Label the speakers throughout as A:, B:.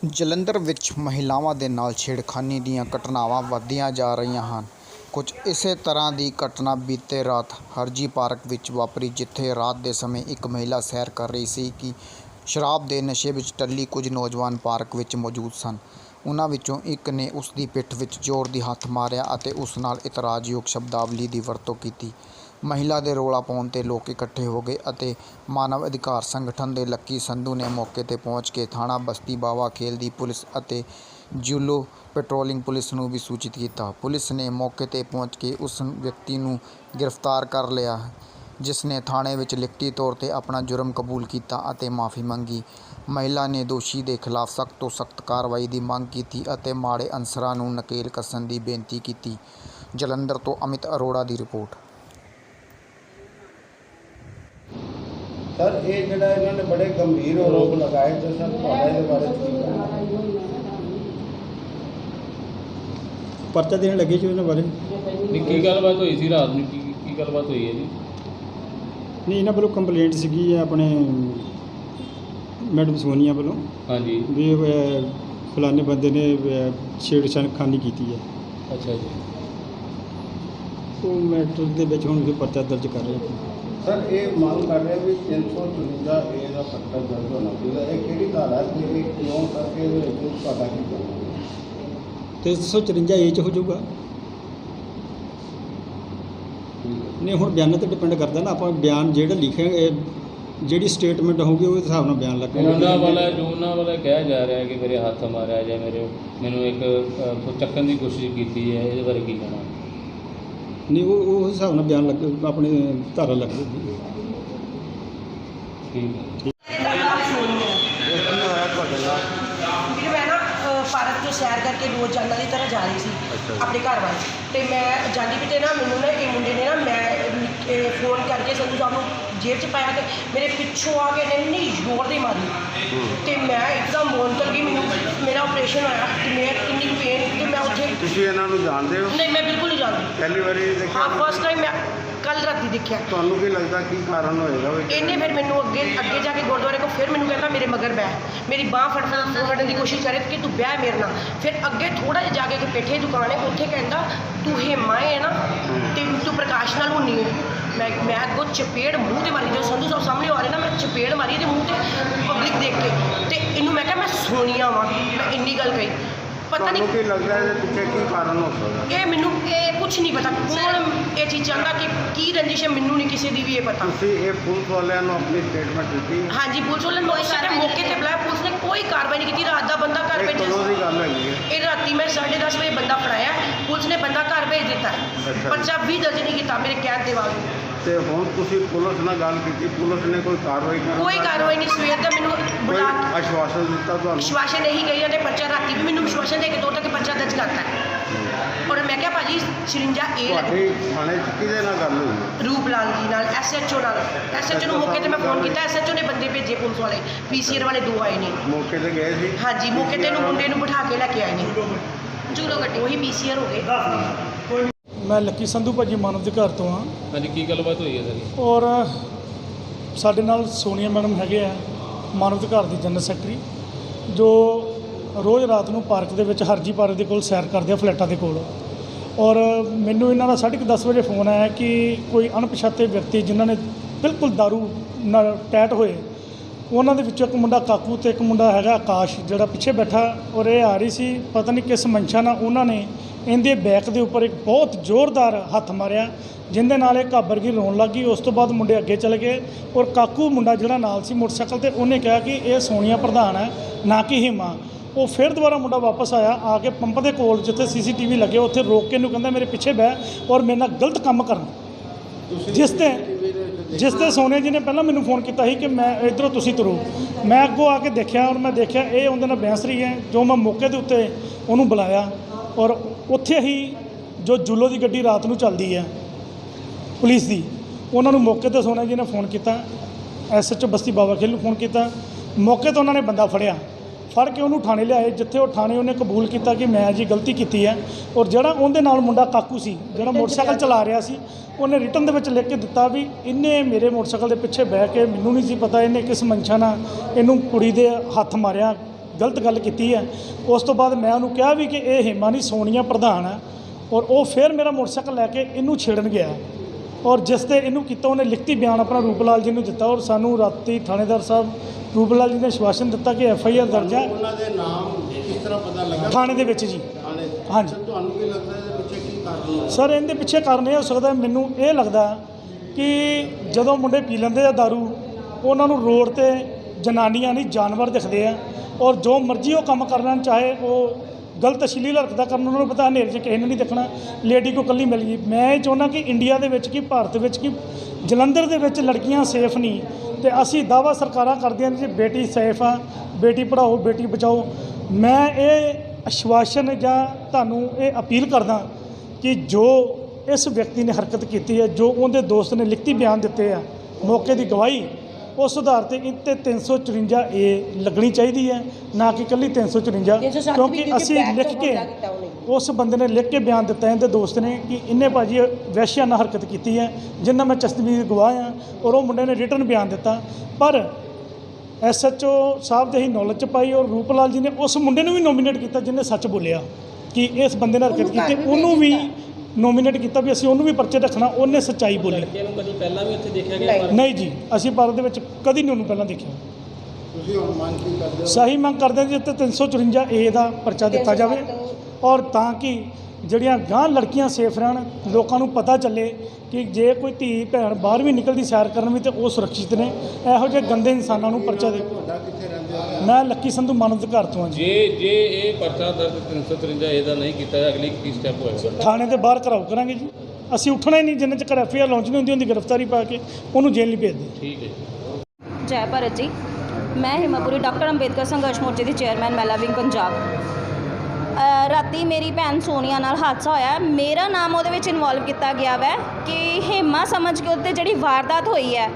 A: ਜਲੰਧਰ ਵਿੱਚ ਮਹਿਲਾਵਾਂ ਦੇ ਨਾਲ ਛੇੜਖਾਨੀ ਦੀਆਂ ਘਟਨਾਵਾਂ ਵੱਧਦੀਆਂ ਜਾ ਰਹੀਆਂ ਹਨ। ਕੁਝ ਇਸੇ ਤਰ੍ਹਾਂ ਦੀ ਘਟਨਾ ਬੀਤੇ ਰਾਤ ਹਰਜੀ ਪਾਰਕ ਵਿੱਚ ਵਾਪਰੀ, ਜਿੱਥੇ ਰਾਤ ਦੇ ਸਮੇਂ ਇੱਕ ਮਹਿਲਾ ਸੈਰ ਕਰ ਰਹੀ ਸੀ ਕਿ ਸ਼ਰਾਬ ਦੇ ਨਸ਼ੇ ਵਿੱਚ ਟੱਲੀ ਕੁਝ ਨੌਜਵਾਨ ਪਾਰਕ ਵਿੱਚ ਮੌਜੂਦ ਸਨ। ਉਨ੍ਹਾਂ ਵਿੱਚੋਂ ਇੱਕ ਨੇ ਉਸ ਦੀ ਪਿੱਠ ਵਿੱਚ ਜ਼ੋਰ ਦੀ ਹੱਥ ਮਾਰਿਆ ਅਤੇ ਉਸ ਨਾਲ ਇਤਰਾਜ਼ਯੋਗ ਸ਼ਬਦਾਵਲੀ ਦੀ ਵਰਤੋਂ ਕੀਤੀ। ਮਹਿਲਾ ਦੇ ਰੌਲਾ ਪਾਉਣ 'ਤੇ ਲੋਕ ਇਕੱਠੇ ਹੋ ਗਏ ਅਤੇ ਮਾਨਵ ਅਧਿਕਾਰ ਸੰਗਠਨ ਦੇ ਲੱਕੀ ਸੰਧੂ ਨੇ ਮੌਕੇ 'ਤੇ ਪਹੁੰਚ ਕੇ ਥਾਣਾ ਬਸਤੀ ਬਾਵਾ ਖੇਲ ਦੀ ਪੁਲਿਸ ਅਤੇ ਜੂਲੋ ਪੈਟਰੋਲਿੰਗ ਪੁਲਿਸ ਨੂੰ ਵੀ ਸੂਚਿਤ ਕੀਤਾ। ਪੁਲਿਸ ਨੇ ਮੌਕੇ 'ਤੇ ਪਹੁੰਚ ਕੇ ਉਸ ਵਿਅਕਤੀ ਨੂੰ ਗ੍ਰਿਫਤਾਰ ਕਰ ਲਿਆ, ਜਿਸ ਨੇ ਥਾਣੇ ਵਿੱਚ ਲਿਖਤੀ ਤੌਰ 'ਤੇ ਆਪਣਾ ਜੁਰਮ ਕਬੂਲ ਕੀਤਾ ਅਤੇ ਮਾਫ਼ੀ ਮੰਗੀ। ਮਹਿਲਾ ਨੇ ਦੋਸ਼ੀ ਦੇ ਖਿਲਾਫ ਸਖਤ ਤੋਂ ਸਖਤ ਕਾਰਵਾਈ ਦੀ ਮੰਗ ਕੀਤੀ ਅਤੇ ਮਾੜੇ ਅਨਸਰਾਂ ਨੂੰ ਨਕੇਲ ਕੱਸਣ ਦੀ ਬੇਨਤੀ ਕੀਤੀ। ਜਲੰਧਰ ਤੋਂ ਅਮਿਤ ਅਰੋੜਾ ਦੀ ਰਿਪੋਰਟ।
B: सर ये जरा इन्होंने बड़े गंभीर आरोप लगाए तो सर ये बारे
C: परचा देने लगे जी उन्होंने बारे
D: नहीं की गलबात हुई सी रात में की गलबात हुई है जी
C: नहीं इन्होंने वालों कंप्लेंट सी अपने मैडम सोनिया वालों
D: हाँ जी
C: भी फलाने बंदे ने छेड़छाड़खानी की है।
D: अच्छा जी
C: वो मैटर के हम परचा दर्ज कर रहे हैं।
B: सर ये मांग कर रहे हैं भी 353 ए का पट्टा दर्ज होना चाहिए। ये किहड़ी धारा है कि क्यों करके पता की करना
C: 354 ए हो जाऊगा नहीं हम बयानों पर डिपेंड करता ना, आप बयान जो लिखे जी स्टेटमेंट होगी उस हिसाब से बयान लगे।
D: उन्होंने वाला कहा जा रहा है कि मेरे हाथ मारा या मैंने एक चक्कन की कोशिश की है, ये बारे की कहना
C: नहीं वो उस हिसाब से बयान लग अपने धारा लग
D: ठीक है।
E: मैं ना पार्क तो सैर करके रोज़ाना की तरह जा रही थी अपने घर वाल, तो मैं जाती भी तो ना मैनू ना ये मुंडे ने ना मैं फोन करके संधू साहब को जेब च पाया, तो मेरे पिछों आके इन्हें जोर दी मारी तो मैं एकदम बोल कर गई। मैनू मेरा ऑपरेशन होया तो मैं कितनी पेन तो मैं उत्थे
B: जानते हो?
E: नहीं मैं बिल्कुल नहीं जानती।
B: पहली बार
E: हाँ फर्स्ट टाइम मैं कल राती देखा।
B: ਤੁਹਾਨੂੰ ਕੀ ਲੱਗਦਾ ਕੀ ਕਾਰਨ ਹੋਏਗਾ?
E: इन्हें फिर मैनू अगे जाके गुरुद्वारे को फिर मैनू कहता मेरे मगर बह, मेरी बाँह फड़ने की कोशिश करे कि तू बह मेरे ना। फिर अगे थोड़ा जिहा जाके कि पेठे दुकान है उत्थे कहता तू हेमा है ना तो तू प्रकाश नाल होनी है। मैं अगों चपेड़ मूँह से मारी, जो संधू साहब सामने आ रहे ना मैं चपेड़ मारी तो मूँह से पब्लिक देख के तो इनू मैं क्या मैं सोनिया वा, मैं इन्नी गल कही। पता नहीं
B: ਕੀ ਲੱਗਦਾ ਹੈ ਪਿੱਛੇ ਕੀ ਕਾਰਨ ਹੋ ਸਕਦਾ?
E: ये मैनू ये कुछ नहीं पता कौन ये चीज़ चाहता कि की रंजिश है, मैनू नहीं किसी की भी ये पता।
B: ਤੁਸੀਂ ਇਹ ਪੁਲਿਸ ਵਾਲਿਆਂ ਨੂੰ ਆਪਣੀ ਸਟੇਟਮੈਂਟ ਦਿੱਤੀ?
E: हाँ जी पुलिस वाले मौके से बुलाया, पुलिस ने कोई कार्रवाई नहीं की। रात का बंदा घर भेजा,
B: कदों ਦੀ ਗੱਲ ਹੈਗੀ ਹੈ?
E: ये राती मैं 10:30 बजे बंदा फड़ाया, पुलिस ने बंदा घर भेज दिता है, पर्चा भी दर्ज नहीं किया मेरे कहने के बाद।
B: ਤੇ ਹੁਣ ਤੁਸੀਂ ਪੁਲਿਸ ਨਾਲ ਗੱਲ ਕੀਤੀ, पुलिस ने कोई कार्रवाई की?
E: कोई कार्रवाई नहीं। सवेर का मैनू बुला
B: आश्वासन दिता ਤੁਹਾਨੂੰ?
E: विश्वासन नहीं गई है, पर्चा राती भी मैनू विश्वासन दे के दो तक पर्चा दर्ज करता है। और मैं क्या भाजी 56 ए लगी
B: थाने किहदे नाल गल होई?
E: रूप लाल जी नाल SHO नाल। SHO ਨੂੰ मौके ते मैं फोन किया, SHO ने बंदे भेजे पुलिस वाले, PCR वाले 2 आए ने
B: मौके ते गए सी?
E: हाँ जी मौके ते मुंडे नूं बिठा के लेके आए ने जूलो गड्डी वही PCR हो गए।
F: मैं लक्की संधू भाजी मानव अधिकार तो हाँ।
D: हाँ जी की गलबात हुई है सर?
F: और साडे नाल सोनिया मैडम हैगे आ मानव अधिकार ਦੀ जनरल सैकटरी, जो रोज़ रात ਨੂੰ पार्क ਦੇ ਵਿੱਚ हरजी पार्क ਦੇ ਕੋਲ सैर ਕਰਦੇ ਆ ਫਲੈਟਾਂ ਦੇ ਕੋਲ। और ਮੈਨੂੰ ਇਹਨਾਂ ਦਾ 10:30 ਵਜੇ ਫੋਨ ਆਇਆ ਕਿ ਕੋਈ ਅਣਪਛਾਤੇ ਵਿਅਕਤੀ ਜਿਨ੍ਹਾਂ ਨੇ ਬਿਲਕੁਲ दारू ਨਾਲ ਟੈਟ ਹੋਏ, ਉਹਨਾਂ ਦੇ ਵਿੱਚੋਂ ਇੱਕ ਮੁੰਡਾ ਕਾਕੂ ਤੇ ਇੱਕ ਮੁੰਡਾ ਹੈਗਾ ਆਕਾਸ਼ ਜਿਹੜਾ ਪਿੱਛੇ ਬੈਠਾ, ਔਰ ਇਹ ਆ ਰਹੀ ਸੀ ਪਤਾ ਨਹੀਂ ਕਿਸ ਮਨਸ਼ਾ ਨਾਲ ਉਹਨਾਂ ਨੇ ਇਹਦੇ ਬੈਕ ਦੇ ਉੱਪਰ ਇੱਕ ਬਹੁਤ ਜ਼ੋਰਦਾਰ ਹੱਥ ਮਾਰਿਆ, ਜਿੰਦੇ ਨਾਲ ਇਹ ਘਾਬਰ ਗਈ, ਰੋਣ ਲੱਗ ਗਈ। ਉਸ ਤੋਂ ਬਾਅਦ ਮੁੰਡੇ ਅੱਗੇ ਚਲੇ ਗਏ ਔਰ ਕਾਕੂ ਮੁੰਡਾ ਜਿਹੜਾ ਨਾਲ ਸੀ ਮੋਟਰਸਾਈਕਲ ਤੇ, ਉਹਨੇ ਕਿਹਾ ਕਿ ਇਹ ਸੋਨੀਆ ਪ੍ਰਧਾਨ ਹੈ ਨਾ ਕਿ ਹਿਮਾ। ਉਹ ਫਿਰ ਦੁਬਾਰਾ ਮੁੰਡਾ ਵਾਪਸ ਆਇਆ, ਆ ਕੇ ਪੰਪ ਦੇ ਕੋਲ ਜਿੱਥੇ CCTV ਲੱਗੇ ਉੱਥੇ ਰੋਕ ਕੇ ਇਹਨੂੰ ਕਹਿੰਦਾ ਮੇਰੇ ਪਿੱਛੇ ਬਹਿ ਔਰ ਮੇਰੇ ਨਾਲ ਗਲਤ ਕੰਮ ਕਰਨ। ਜਿਸ ਤੇ ਸੋਨੀਆ ਜੀ ਨੇ ਪਹਿਲਾਂ ਮੈਨੂੰ ਫੋਨ ਕੀਤਾ ਸੀ ਕਿ ਮੈਂ ਇੱਧਰੋਂ ਤੁਸੀਂ ਤੁਰੋ। ਮੈਂ ਅੱਗੋਂ ਆ ਕੇ ਦੇਖਿਆ ਔਰ ਮੈਂ ਦੇਖਿਆ ਇਹ ਉਹਦੇ ਨਾਲ ਬਹਿਸ ਰਹੀ ਹੈ। ਜੋ ਮੈਂ ਮੌਕੇ ਦੇ ਉੱਤੇ ਉਹਨੂੰ ਬੁਲਾਇਆ ਔਰ ਉੱਥੇ ਹੀ ਜੋ ਜੂਲੋ ਦੀ ਗੱਡੀ ਰਾਤ ਨੂੰ ਚੱਲਦੀ ਹੈ ਪੁਲਿਸ ਦੀ, ਉਹਨਾਂ ਨੂੰ ਮੌਕੇ 'ਤੇ ਸੋਨੀਆ ਜੀ ਨੇ ਫੋਨ ਕੀਤਾ, SHO ਬਸਤੀ ਬਾਵਾ ਖੇਲ ਨੂੰ ਫੋਨ ਕੀਤਾ। ਮੌਕੇ 'ਤੇ ਉਹਨਾਂ ਨੇ ਬੰਦਾ ਫੜਿਆ, ਫੜ ਕੇ ਉਹਨੂੰ ਥਾਣੇ ਲਿਆਏ, ਜਿੱਥੇ ਉਹ ਥਾਣੇ ਉਹਨੇ ਕਬੂਲ ਕੀਤਾ ਕਿ ਮੈਂ ਜੀ ਗਲਤੀ ਕੀਤੀ ਹੈ। ਔਰ ਜਿਹੜਾ ਉਹਦੇ ਨਾਲ ਮੁੰਡਾ ਕਾਕੂ ਸੀ ਜਿਹੜਾ ਮੋਟਰਸਾਈਕਲ ਚਲਾ ਰਿਹਾ ਸੀ, ਉਹਨੇ ਰਿਟਨ ਦੇ ਵਿੱਚ ਲਿਖ ਕੇ ਦਿੱਤਾ ਵੀ ਇਹਨੇ ਮੇਰੇ ਮੋਟਰਸਾਈਕਲ ਦੇ ਪਿੱਛੇ ਬਹਿ ਕੇ ਮੈਨੂੰ ਨਹੀਂ ਸੀ ਪਤਾ ਇਹਨੇ ਕਿਸ ਮਨਸ਼ਾ ਨਾਲ ਇਹਨੂੰ ਕੁੜੀ ਦੇ ਹੱਥ ਮਾਰਿਆ ਗਲਤ ਗੱਲ ਕੀਤੀ ਹੈ। ਉਸ ਤੋਂ ਬਾਅਦ ਮੈਂ ਉਹਨੂੰ ਕਿਹਾ ਵੀ ਕਿ ਇਹ ਹੇਮਾ ਨਹੀਂ ਸੋਨੀਆ ਪ੍ਰਧਾਨ ਹੈ, ਔਰ ਉਹ ਫਿਰ ਮੇਰਾ ਮੋਟਰਸਾਈਕਲ ਲੈ ਕੇ ਇਹਨੂੰ ਛੇੜਨ ਗਿਆ, ਔਰ ਜਿਸ ਤੇ ਇਹਨੂੰ ਕੀਤਾ ਉਹਨੇ ਲਿਖਤੀ ਬਿਆਨ ਆਪਣਾ ਰੂਪਲਾਲ ਜੀ ਨੂੰ ਦਿੱਤਾ, ਔਰ ਸਾਨੂੰ ਰਾਤੀ ਥਾਣੇਦਾਰ ਸਾਹਿਬ ਰੂਪਲਾਲ ਜੀ ਨੇ ਆਸ਼ਵਾਸਨ ਦਿੱਤਾ ਕਿ FIR ਦਰਜ ਹੈ
B: ਉਹਨਾਂ ਦੇ ਨਾਮ ਕਿਸ ਤਰ੍ਹਾਂ ਪਤਾ ਲੱਗਾ
F: ਥਾਣੇ ਦੇ ਵਿੱਚ ਜੀ।
B: ਥਾਣੇ?
F: ਹਾਂਜੀ
B: ਤੁਹਾਨੂੰ ਕੀ ਲੱਗਦਾ ਇਹਦੇ ਪਿੱਛੇ ਕੀ ਕਾਰਨ ਹੈ?
F: ਸਰ, ਇਹਦੇ ਪਿੱਛੇ ਕਾਰਨ ਇਹ ਹੋ ਸਕਦਾ, ਮੈਨੂੰ ਇਹ ਲੱਗਦਾ ਕਿ ਜਦੋਂ ਮੁੰਡੇ ਪੀ ਲੈਂਦੇ ਆ ਦਾਰੂ, ਉਹਨਾਂ ਨੂੰ ਰੋਡ ਤੇ ਜਨਾਨੀਆਂ ਨਹੀਂ ਜਾਨਵਰ ਦਿਖਦੇ ਆ, ਔਰ ਜੋ ਮਰਜ਼ੀ ਉਹ ਕੰਮ ਕਰ ਲੈਣ, ਚਾਹੇ ਉਹ ਗਲਤ ਅਸ਼ਲੀਲ ਹਰਕਤਾਂ ਕਰਨ, ਉਹਨਾਂ ਨੂੰ ਪਤਾ ਹਨੇਰੇ 'ਚ ਕਿਸੇ ਨੇ ਨਹੀਂ ਦੇਖਣਾ, ਲੇਡੀ ਕੋ ਇਕੱਲੀ ਮਿਲ ਗਈ। ਮੈਂ ਇਹ ਚਾਹੁੰਦਾ ਕਿ ਇੰਡੀਆ ਦੇ ਵਿੱਚ, ਕਿ ਭਾਰਤ ਵਿੱਚ, ਕਿ ਜਲੰਧਰ ਦੇ ਵਿੱਚ ਲੜਕੀਆਂ ਸੇਫ ਨਹੀਂ, ਤੇ ਅਸੀਂ ਦਾਅਵਾ ਸਰਕਾਰਾਂ ਕਰਦੀਆਂ ਨੇ ਜੀ ਬੇਟੀ ਸੇਫ ਆ, ਬੇਟੀ ਪੜ੍ਹਾਓ ਬੇਟੀ ਬਚਾਓ। ਮੈਂ ਇਹ ਆਸ਼ਵਾਸਨ ਜਾਂ ਤੁਹਾਨੂੰ ਇਹ ਅਪੀਲ ਕਰਦਾ ਕਿ ਜੋ ਇਸ ਵਿਅਕਤੀ ਨੇ ਹਰਕਤ ਕੀਤੀ ਹੈ, ਜੋ ਉਹਦੇ ਦੋਸਤ ਨੇ ਲਿਖਤੀ ਬਿਆਨ ਦਿੱਤੇ ਆ, ਮੌਕੇ ਦੀ ਗਵਾਹੀ, ਉਸ ਆਧਾਰ ਤੇ ਇਹ 'ਤੇ 354A ਲੱਗਣੀ ਚਾਹੀਦੀ ਹੈ, ਨਾ ਕਿ ਇਕੱਲੀ 354, ਕਿਉਂਕਿ ਅਸੀਂ ਲਿਖ ਕੇ, ਉਸ ਬੰਦੇ ਨੇ ਲਿਖ ਕੇ ਬਿਆਨ ਦਿੱਤਾ ਇਹਦੇ ਦੋਸਤ ਨੇ ਕਿ ਇਹਨੇ ਭਾਜੀ ਵਹਿਸ਼ਿਆਨਾ ਹਰਕਤ ਕੀਤੀ ਹੈ, ਜਿੰਨਾ ਮੈਂ ਚਸ਼ਮਦੀਦ ਗਵਾਹ ਹਾਂ, ਔਰ ਉਹ ਮੁੰਡੇ ਨੇ ਰਿਟਨ ਬਿਆਨ ਦਿੱਤਾ। ਪਰ SHO ਸਾਹਿਬ ਦੇ ਹੀ ਨੌਲੇਜ 'ਚ ਪਾਈ, ਔਰ ਰੂਪਲਾਲ ਜੀ ਨੇ ਉਸ ਮੁੰਡੇ ਨੂੰ ਵੀ ਨੋਮੀਨੇਟ ਕੀਤਾ ਜਿਹਨੇ ਸੱਚ ਬੋਲਿਆ ਕਿ ਇਸ ਬੰਦੇ ਨੇ ਹਰਕਤ ਕੀਤੀ, ਉਹਨੂੰ ਵੀ ਨੋਮੀਨੇਟ ਕੀਤਾ ਵੀ ਅਸੀਂ ਉਹਨੂੰ ਵੀ ਪਰਚੇ ਰੱਖਣਾ, ਉਹਨੇ ਸੱਚਾਈ ਬੋਲੀ।
C: ਇਹਨੂੰ ਕਦੀ ਪਹਿਲਾਂ ਵੀ ਇੱਥੇ ਦੇਖਿਆ ਗਿਆ?
F: ਨਹੀਂ ਜੀ, ਅਸੀਂ ਭਾਰਤ ਦੇ ਵਿੱਚ ਕਦੀ ਨਹੀਂ ਉਹਨੂੰ ਪਹਿਲਾਂ ਦੇਖਿਆ।
B: ਤੁਸੀਂ ਹੁਣ ਮੰਗ ਕੀ ਕਰਦੇ ਹੋ?
F: ਸਹੀ ਮੰਗ ਕਰਦੇ ਹਾਂ ਜੀ, ਤੇ 354A ਦਾ ਪਰਚਾ ਦਿੱਤਾ ਜਾਵੇ, ਔਰ ਤਾਂ ਕਿ ਜਿਹੜੀਆਂ ਗਾਂ ਲੜਕੀਆਂ ਸੇਫ ਰਹਿਣ, ਲੋਕਾਂ ਨੂੰ ਪਤਾ ਚੱਲੇ ਕਿ ਜੇ ਕੋਈ ਧੀ ਭੈਣ ਬਾਹਰ ਵੀ ਨਿਕਲਦੀ ਸੈਰ ਕਰਨ ਵੀ, ਤੇ ਉਹ ਸੁਰੱਖਿਅਤ ਨੇ। ਇਹੋ ਜਿਹੇ ਗੰਦੇ ਇਨਸਾਨਾਂ ਨੂੰ ਪਰਚਾ ਦੇ।
B: ਤੁਹਾਡਾ ਕਿੱਥੇ ਰਹਿੰਦੇ ਹੋ?
F: ਮੈਂ ਲੱਕੀ ਸੰਧੂ ਮਾਨਵ ਘਰ ਤੋਂ ਹਾਂ ਜੀ।
D: ਜੇ ਇਹ ਪਰਚਾ ਦਰਜ 353 ਦਾ ਨਹੀਂ ਕੀਤਾ, ਅਗਲੀ ਕੀ ਸਟੈਪ ਹੋਏਗਾ?
F: ਥਾਣੇ ਦੇ ਬਾਹਰ ਘਰਾਓ ਕਰਾਂਗੇ ਜੀ, ਅਸੀਂ ਉੱਠਣਾ ਹੀ ਨਹੀਂ ਜਿੰਨੇ ਚਿਰ FIR ਲਾਂਚ ਨਹੀਂ ਹੁੰਦੀ, ਉਹਦੀ ਗ੍ਰਿਫਤਾਰੀ ਪਾ ਕੇ ਉਹਨੂੰ ਜੇਲ੍ਹ ਨਹੀਂ ਭੇਜਦੇ।
D: ਠੀਕ ਹੈ ਜੀ।
G: ਜੈ ਭਾਰਤ ਜੀ। ਮੈਂ ਹਿਮਾਪੁਰੀ ਡਾਕਟਰ ਅੰਬੇਦਕਰ ਸੰਘਰਸ਼ ਮੋਰਚੇ ਦੀ ਚੇਅਰਮੈਨ ਮਹਿਲਾ ਵਿੰਗ ਪੰਜਾਬ। ਰਾਤੀ ਮੇਰੀ ਭੈਣ ਸੋਨੀਆ ਨਾਲ ਹਾਦਸਾ ਹੋਇਆ, ਮੇਰਾ ਨਾਮ ਉਹਦੇ ਵਿੱਚ ਇਨਵੋਲਵ ਕੀਤਾ ਗਿਆ ਵੈ ਕਿ ਹੇਮਾ ਸਮਝ ਕੇ ਉੱਤੇ ਜਿਹੜੀ ਵਾਰਦਾਤ ਹੋਈ ਹੈ,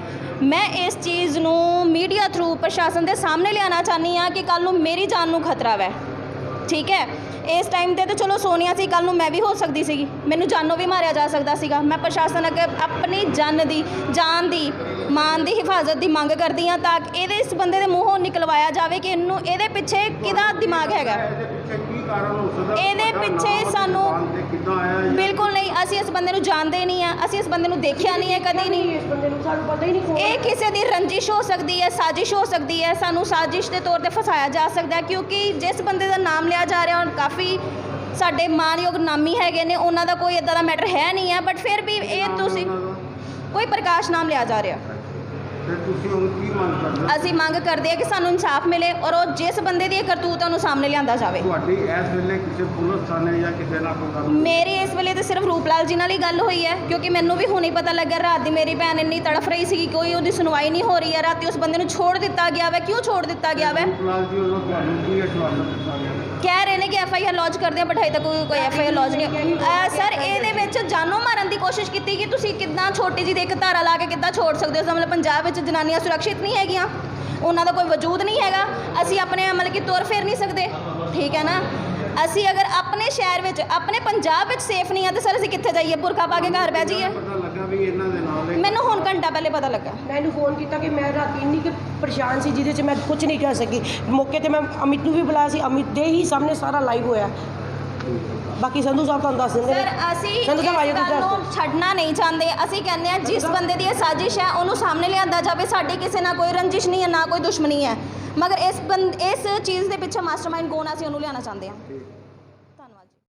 G: ਮੈਂ ਇਸ ਚੀਜ਼ ਨੂੰ ਮੀਡੀਆ ਥਰੂ ਪ੍ਰਸ਼ਾਸਨ ਦੇ ਸਾਹਮਣੇ ਲਿਆਉਣਾ ਚਾਹੁੰਦੀ ਹਾਂ ਕਿ ਕੱਲ੍ਹ ਨੂੰ ਮੇਰੀ ਜਾਨ ਨੂੰ ਖਤਰਾ ਵੈ। ਠੀਕ ਹੈ, ਇਸ ਟਾਈਮ ਤੇ ਤਾਂ ਚਲੋ ਸੋਨੀਆ ਸੀ, ਕੱਲ੍ਹ ਨੂੰ ਮੈਂ ਵੀ ਹੋ ਸਕਦੀ ਸੀਗੀ, ਮੈਨੂੰ ਜਾਨੋਂ ਵੀ ਮਾਰਿਆ ਜਾ ਸਕਦਾ ਸੀਗਾ। ਮੈਂ ਪ੍ਰਸ਼ਾਸਨ ਅੱਗੇ ਆਪਣੀ ਜਾਨ ਦੀ ਮਾਨ ਦੀ ਹਿਫਾਜ਼ਤ ਦੀ ਮੰਗ ਕਰਦੀ ਹਾਂ, ਤਾਂ ਕਿ ਇਸ ਬੰਦੇ ਦੇ ਮੂੰਹੋਂ ਨਿਕਲਵਾਇਆ ਜਾਵੇ ਕਿ ਇਹਨੂੰ, ਇਹਦੇ ਪਿੱਛੇ ਕਿਹਦਾ ਦਿਮਾਗ ਹੈਗਾ,
B: ਇਹਦੇ ਪਿੱਛੇ ਕੀ ਕਾਰਨ ਹੋ ਸਕਦਾ?
G: ਇਹਦੇ ਪਿੱਛੇ ਸਾਨੂੰ
B: ਕਿੱਦਾਂ ਆਇਆ ਇਹ?
G: ਬਿਲਕੁਲ ਨਹੀਂ, ਅਸੀਂ ਇਸ ਬੰਦੇ ਨੂੰ ਜਾਣਦੇ ਨਹੀਂ ਆ, ਅਸੀਂ ਇਸ ਬੰਦੇ ਨੂੰ ਦੇਖਿਆ ਨਹੀਂ ਹੈ ਕਦੀ ਨਹੀਂ।
E: ਇਸ ਬੰਦੇ ਨੂੰ ਸਾਨੂੰ ਪਤਾ ਹੀ ਨਹੀਂ ਕੌਣ
G: ਇਹ ਕਿਸੇ ਦੀ ਰੰਜਿਸ਼ ਹੋ ਸਕਦੀ ਹੈ, ਸਾਜ਼ਿਸ਼ ਹੋ ਸਕਦੀ ਹੈ, ਸਾਨੂੰ ਸਾਜ਼ਿਸ਼ ਦੇ ਤੌਰ ਤੇ ਫਸਾਇਆ ਜਾ ਸਕਦਾ ਹੈ, ਕਿਉਂਕਿ ਜਿਸ ਬੰਦੇ ਦਾ ਨਾਮ ਲਿਆ ਜਾ ਰਿਹਾ, ਕਾਫੀ ਸਾਡੇ ਮਾਨਯੋਗ ਨਾਮੀ ਹੈਗੇ ਨੇ, ਉਹਨਾਂ ਦਾ ਕੋਈ ਇੱਦਾਂ ਦਾ ਮੈਟਰ ਹੈ ਨਹੀਂ ਹੈ, ਬਟ ਫਿਰ ਵੀ ਇਹ ਤੁਸੀਂ ਕੋਈ ਪ੍ਰਕਾਸ਼ ਨਾਮ ਲਿਆ ਜਾ ਰਿਹਾ।
B: ਤੇ ਤੁਸੀਂ ਹੁਣ ਕੀ ਮੰਗ ਕਰਦੇ ਹੋ?
G: ਅਸੀਂ ਮੰਗ ਕਰਦੇ ਹਾਂ ਕਿ ਸਾਨੂੰ ਇਨਸਾਫ ਮਿਲੇ, ਔਰ ਉਹ ਜਿਸ ਬੰਦੇ ਦੀ ਇਹ ਕਰਤੂਤ ਹੈ ਉਹਨੂੰ ਸਾਹਮਣੇ ਲਿਆਂਦਾ ਜਾਵੇ।
B: ਤੁਹਾਡੀ ਇਸ ਵੇਲੇ ਕਿਸੇ ਪੁਲਿਸ ਥਾਣੇ ਜਾਂ ਕਿਸੇ ਨਾਲ ਕੋਈ ਗੱਲ?
G: ਮੇਰੀ ਇਸ ਵੇਲੇ ਤਾਂ ਸਿਰਫ ਰੂਪਲਾਲ ਜੀ ਨਾਲ ਹੀ ਗੱਲ ਹੋਈ ਹੈ, ਕਿਉਂਕਿ ਮੈਨੂੰ ਵੀ ਹੁਣੇ ਪਤਾ ਲੱਗਾ, ਰਾਤ ਦੀ ਮੇਰੀ ਭੈਣ ਇੰਨੀ ਤੜਫ ਰਹੀ ਸੀ, ਕੋਈ ਉਹਦੀ ਸੁਣਵਾਈ ਨਹੀਂ ਹੋ ਰਹੀ ਹੈ। ਰਾਤੀ ਉਸ ਬੰਦੇ ਨੂੰ ਛੋੜ ਦਿੱਤਾ ਗਿਆ ਵੈ। ਕਿਉਂ ਛੋੜ ਦਿੱਤਾ ਗਿਆ ਵੈ?
B: ਰੂਪਲਾਲ ਜੀ ਵੱਲੋਂ ਤੁਹਾਨੂੰ ਕੀ ਆਸ਼ਵਾਸਨ ਦਿੱਤਾ ਗਿਆ?
G: ਕਹਿ ਰਹੇ ਨੇ ਕਿ FIR ਲੌਂਚ ਕਰਦੇ ਆ, ਬਟ ਹਜੇ ਤੱਕ ਕੋਈ FIR ਲੌਂਚ ਨਹੀਂ। ਸਰ, ਇਹਦੇ ਵਿੱਚ ਜਾਨੋਂ ਮਾਰਨ ਦੀ ਕੋਸ਼ਿਸ਼ ਕੀਤੀ ਕਿ ਤੁਸੀਂ ਕਿੱਦਾਂ ਛੋਟੀ ਜਿਹੀ ਇੱਕ ਧਾਰਾ ਲਾ ਕੇ ਕਿੱਦਾਂ ਛੋੜ ਸਕਦੇ ਹੋ? ਮਤਲਬ ਪੰਜਾਬ ਵਿੱਚ ਜਨਾਨੀਆਂ ਸੁਰੱਖਿਅਤ ਨਹੀਂ ਹੈਗੀਆਂ, ਉਹਨਾਂ ਦਾ ਕੋਈ ਵਜੂਦ ਨਹੀਂ ਹੈਗਾ, ਅਸੀਂ ਆਪਣੇ ਮਤਲਬ ਕਿ ਤੁਰ ਫਿਰ ਨਹੀਂ ਸਕਦੇ। ਠੀਕ ਹੈ ਨਾ, ਅਸੀਂ ਅਗਰ ਆਪਣੇ ਸ਼ਹਿਰ ਵਿੱਚ, ਆਪਣੇ ਪੰਜਾਬ ਵਿੱਚ ਸੇਫ ਨਹੀਂ ਆ, ਤਾਂ ਸਰ ਅਸੀਂ ਕਿੱਥੇ ਜਾਈਏ? ਬੁਰਕਾ ਪਾ ਕੇ ਘਰ ਬਹਿ ਜਾਈਏ?
B: ਪਤਾ ਲੱਗਾ ਵੀ ਇਹਨਾਂ ਦੇ ਨਾਲ ਇਹ
G: ਮੈਨੂੰ ਹੁਣ ਘੰਟਾ ਪਹਿਲੇ ਪਤਾ ਲੱਗਾ।
E: ਮੈਨੂੰ ਫੋਨ ਕੀਤਾ ਕਿ ਮੈਂ ਰਾਤੀ ਇੰਨੀ ਕਿ ਪਰੇਸ਼ਾਨ ਸੀ, ਜਿਹਦੇ 'ਚ ਮੈਂ ਕੁਝ ਨਹੀਂ ਕਹਿ ਸਕੀ। ਮੌਕੇ ਤੇ ਮੈਂ ਅਮਿਤ ਨੂੰ ਵੀ ਬੁਲਾਇਆ ਸੀ, ਅਮਿਤ ਦੇ ਹੀ ਸਾਹਮਣੇ ਸਾਰਾ ਲਾਈਵ ਹੋਇਆ। ਬਾਕੀ ਸੰਧੂ ਸਾਹਿਬ ਤੁਹਾਨੂੰ ਦੱਸ ਦਿੰਦੇ ਨੇ।
G: ਸਰ, ਅਸੀਂ
E: ਸੰਧੂ ਸਾਹਿਬ ਆਇਓ,
G: ਇਸ ਗੱਲ ਨੂੰ ਛੱਡਣਾ ਨਹੀਂ ਚਾਹੁੰਦੇ। ਅਸੀਂ ਕਹਿੰਦੇ ਹਾਂ ਜਿਸ ਬੰਦੇ ਦੀ ਇਹ ਸਾਜ਼ਿਸ਼ ਹੈ ਉਹਨੂੰ ਸਾਹਮਣੇ ਲਿਆਂਦਾ ਜਾਵੇ। ਸਾਡੀ ਕਿਸੇ ਨਾਲ ਕੋਈ ਰੰਜਿਸ਼ ਨਹੀਂ ਹੈ, ਨਾ ਕੋਈ ਦੁਸ਼ਮਣੀ ਹੈ, ਮਗਰ ਇਸ ਚੀਜ਼ ਦੇ ਪਿੱਛੇ ਮਾਸਟਰਮਾਈਂਡ ਕੌਣ ਆ, ਅਸੀਂ ਉਹਨੂੰ ਲਿਆਉਣਾ ਚਾਹੁੰਦੇ ਹਾਂ।